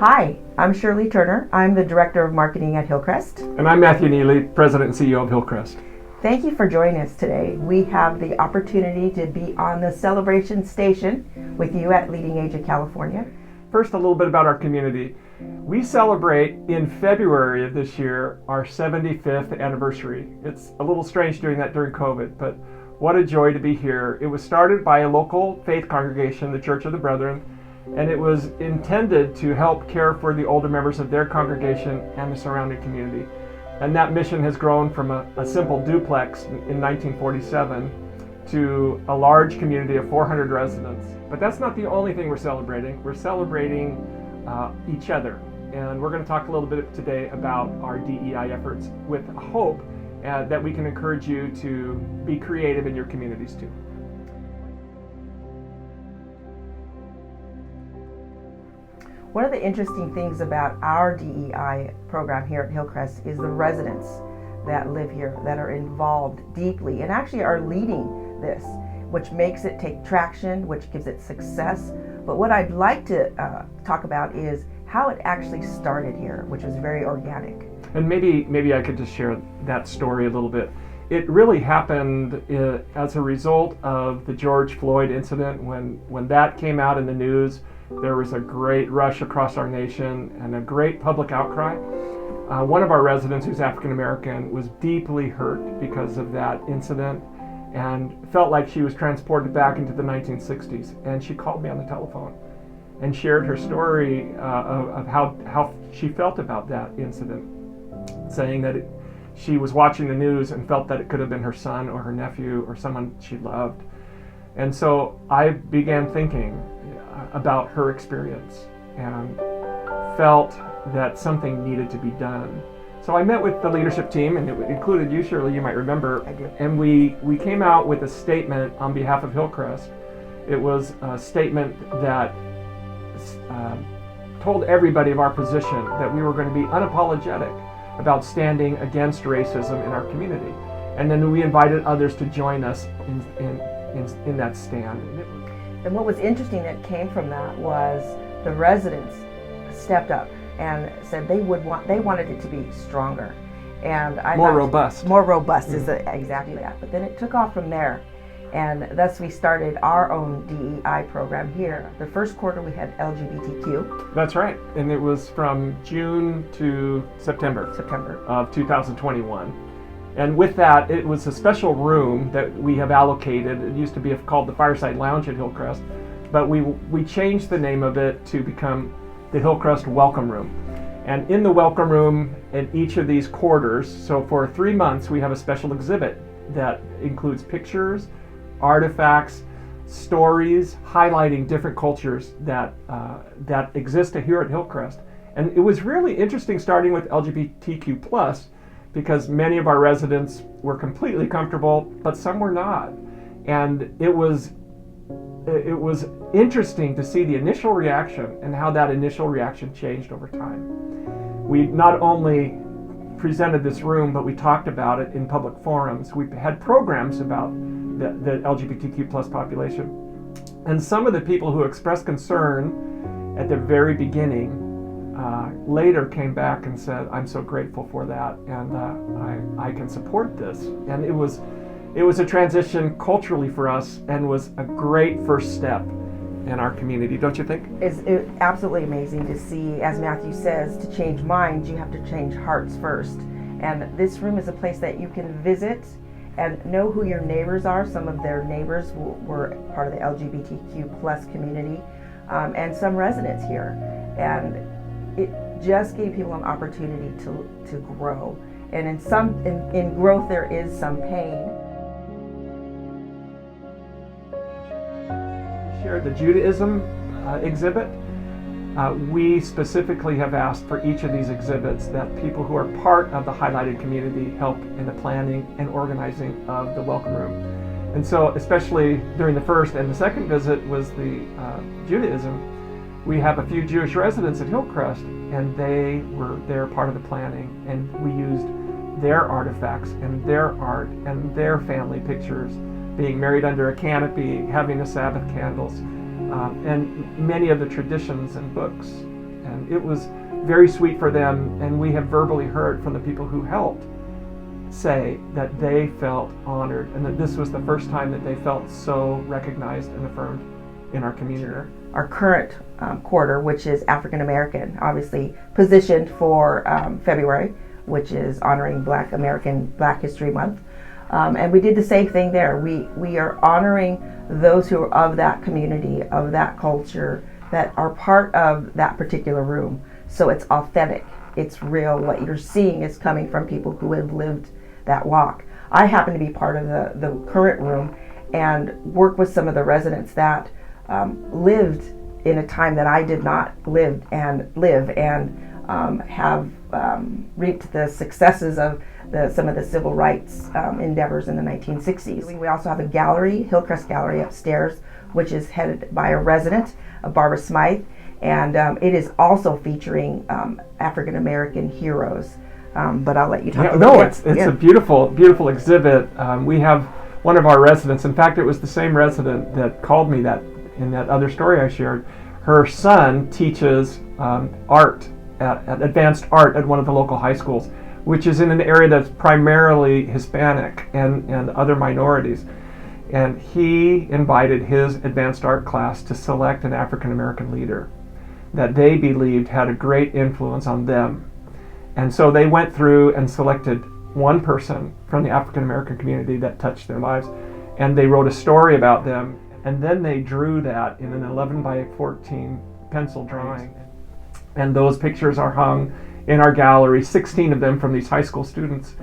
Hi, I'm Shirley Turner. I'm the Director of Marketing at Hillcrest. And I'm Matthew Neely, President and CEO of Hillcrest. Thank you for joining us today. We have the opportunity to be on the celebration station with you at Leadingage Ca California. First, a little bit about our community. We celebrate in February of this year our 75th anniversary. It's a little strange doing that during COVID, but what a joy to be here. It was started by a local faith congregation, the Church of the Brethren, and it was intended to help care for the older members of their congregation and the surrounding community. And that mission has grown from a simple duplex in 1947 to a large community of 400 residents. But that's not the only thing we're celebrating. We're celebrating each other. And we're going to talk a little bit today about our DEI efforts with hope that we can encourage you to be creative in your communities too. One of the interesting things about our DEI program here at Hillcrest is the residents that live here that are involved deeply and actually are leading this, which makes it take traction, which gives it success. But what I'd like to talk about is how it actually started here, which was very organic. And maybe I could just share that story a little bit. It really happened as a result of the George Floyd incident. When that came out in the news, there was a great rush across our nation and a great public outcry. One of our residents, who's African American, was deeply hurt because of that incident and felt like she was transported back into the 1960s. And she called me on the telephone and shared her story of how she felt about that incident, saying that she was watching the news and felt that it could have been her son or her nephew or someone she loved. And so I began thinking about her experience and felt that something needed to be done. So I met with the leadership team, and it included you, Shirley, you might remember. I do. And we came out with a statement on behalf of Hillcrest. It was a statement that told everybody of our position that we were going to be unapologetic about standing against racism in our community. And then we invited others to join us in that stand. And what was interesting that came from that was the residents stepped up and said they wanted it to be stronger, and more robust. More robust is exactly that. But then it took off from there, and thus we started our own DEI program here. The first quarter we had LGBTQ. That's right, and it was from June to September of 2021. And with that, it was a special room that we have allocated. It used to be called the Fireside Lounge at Hillcrest, but we changed the name of it to become the Hillcrest Welcome Room. And in the Welcome Room, in each of these quarters, so for 3 months, we have a special exhibit that includes pictures, artifacts, stories, highlighting different cultures that exist here at Hillcrest. And it was really interesting starting with LGBTQ+, because many of our residents were completely comfortable, but some were not. And it was interesting to see the initial reaction and how that initial reaction changed over time. We not only presented this room, but we talked about it in public forums. We had programs about the LGBTQ+ population. And some of the people who expressed concern at the very beginning later came back and said, "I'm so grateful for that, and I can support this." And it was a transition culturally for us, and was a great first step in our community, don't you think? It's absolutely amazing to see, as Matthew says, to change minds, you have to change hearts first. And this room is a place that you can visit and know who your neighbors are. Some of their neighbors were part of the LGBTQ+ community, and some residents here. And it just gave people an opportunity to grow. And in growth there is some pain. Shared the Judaism exhibit. We specifically have asked for each of these exhibits that people who are part of the highlighted community help in the planning and organizing of the welcome room. And so especially during the first and the second visit was the Judaism. We have a few Jewish residents at Hillcrest, and they're part of the planning, and we used their artifacts and their art and their family pictures, being married under a canopy, having the Sabbath candles, and many of the traditions and books And it was very sweet for them, and we have verbally heard from the people who helped say that they felt honored and that this was the first time that they felt so recognized and affirmed in our community. Our current quarter, which is African American, obviously positioned for February, which is honoring Black History Month. And we did the same thing there. We are honoring those who are of that community, of that culture, that are part of that particular room. So it's authentic, it's real. What you're seeing is coming from people who have lived that walk. I happen to be part of the current room and work with some of the residents that lived in a time that I did not live and have reaped the successes of some of the civil rights endeavors in the 1960s. We also have a gallery, Hillcrest Gallery upstairs, which is headed by a resident, Barbara Smythe, and it is also featuring African American heroes. But I'll let you talk. It's a beautiful exhibit. We have one of our residents. In fact, it was the same resident that called me that in that other story I shared. Her son teaches art, advanced art at one of the local high schools, which is in an area that's primarily Hispanic and other minorities. And he invited his advanced art class to select an African American leader that they believed had a great influence on them. And so they went through and selected one person from the African American community that touched their lives, and they wrote a story about them, and then they drew that in an 11 by 14 pencil drawing. And those pictures are hung in our gallery, 16 of them from these high school students.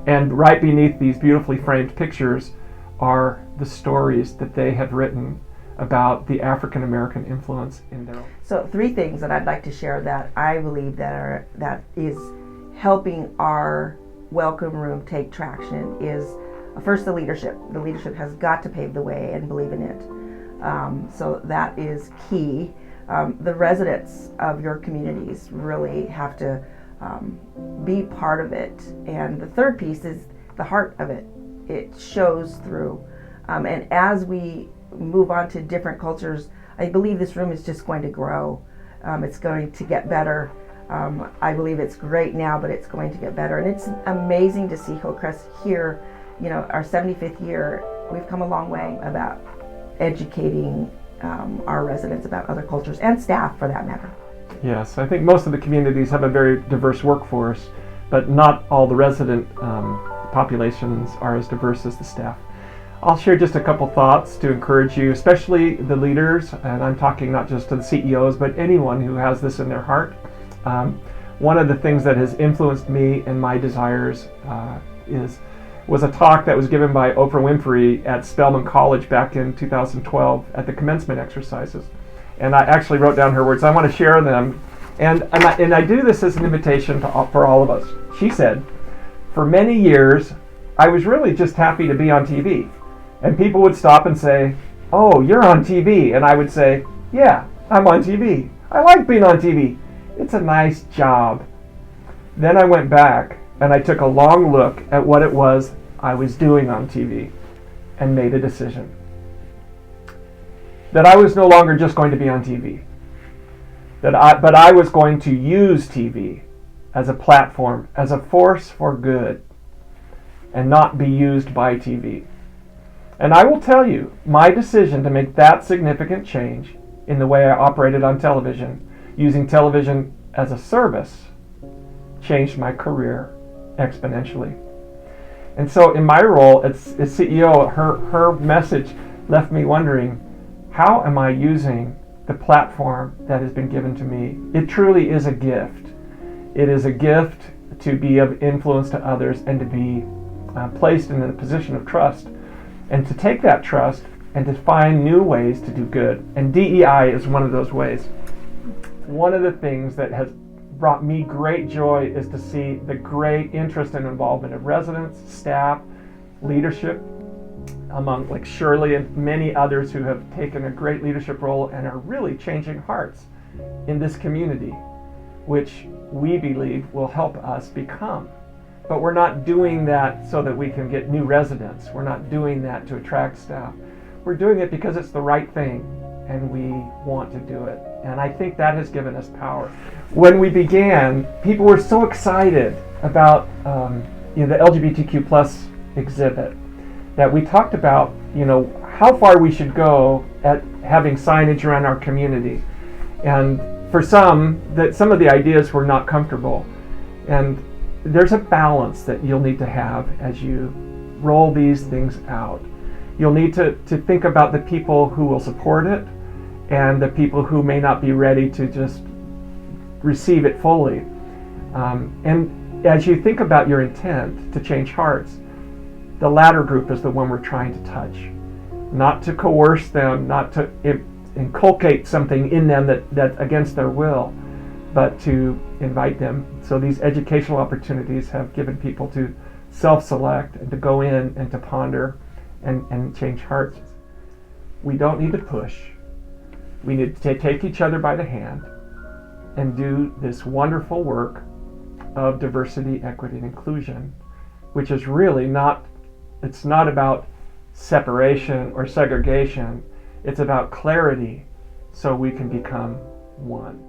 And right beneath these beautifully framed pictures are the stories that they have written about the African American influence in their own. So 3 things that I'd like to share that I believe that is helping our welcome room take traction is first the leadership. The leadership has got to pave the way and believe in it. So that is key. The residents of your communities really have to be part of it. And the third piece is the heart of it. It shows through. And as we move on to different cultures, I believe this room is just going to grow. It's going to get better. I believe it's great now, but it's going to get better. And it's amazing to see Hillcrest here, our 75th year. We've come a long way about educating our residents about other cultures and staff for that matter. Yes, I think most of the communities have a very diverse workforce, but not all the resident populations are as diverse as the staff. I'll share just a couple thoughts to encourage you, especially the leaders, and I'm talking not just to the CEOs, but anyone who has this in their heart. One of the things that has influenced me and my desires was a talk that was given by Oprah Winfrey at Spelman College back in 2012 at the commencement exercises. And I actually wrote down her words. I want to share them. And I do this as an invitation for all of us. She said, "For many years, I was really just happy to be on TV. And people would stop and say, 'Oh, you're on TV.' And I would say, 'Yeah, I'm on TV. I like being on TV. It's a nice job.' Then I went back and I took a long look at what it was I was doing on TV and made a decision. That I was no longer just going to be on TV. But I was going to use TV as a platform, as a force for good, and not be used by TV. And I will tell you, my decision to make that significant change in the way I operated on television, using television as a service, changed my career exponentially. And so in my role as CEO, her message left me wondering, how am I using the platform that has been given to me? It truly is a gift. It is a gift to be of influence to others and to be placed in a position of trust, and to take that trust and to find new ways to do good. And DEI is one of those ways. One of the things that has brought me great joy is to see the great interest and involvement of residents, staff, leadership, among like Shirley and many others who have taken a great leadership role and are really changing hearts in this community, which we believe will help us become. But we're not doing that so that we can get new residents. We're not doing that to attract staff. We're doing it because it's the right thing, and we want to do it. And I think that has given us power. When we began, people were so excited about the LGBTQ plus exhibit that we talked about how far we should go at having signage around our community. And for some of the ideas were not comfortable. And there's a balance that you'll need to have as you roll these things out. You'll need to think about the people who will support it and the people who may not be ready to just receive it fully. And as you think about your intent to change hearts, the latter group is the one we're trying to touch. Not to coerce them, not to inculcate something in them that's against their will, but to invite them. So these educational opportunities have given people to self-select and to go in and to ponder and change hearts. We don't need to push. We need to take each other by the hand and do this wonderful work of diversity, equity, and inclusion, which is really it's not about separation or segregation. It's about clarity so we can become one.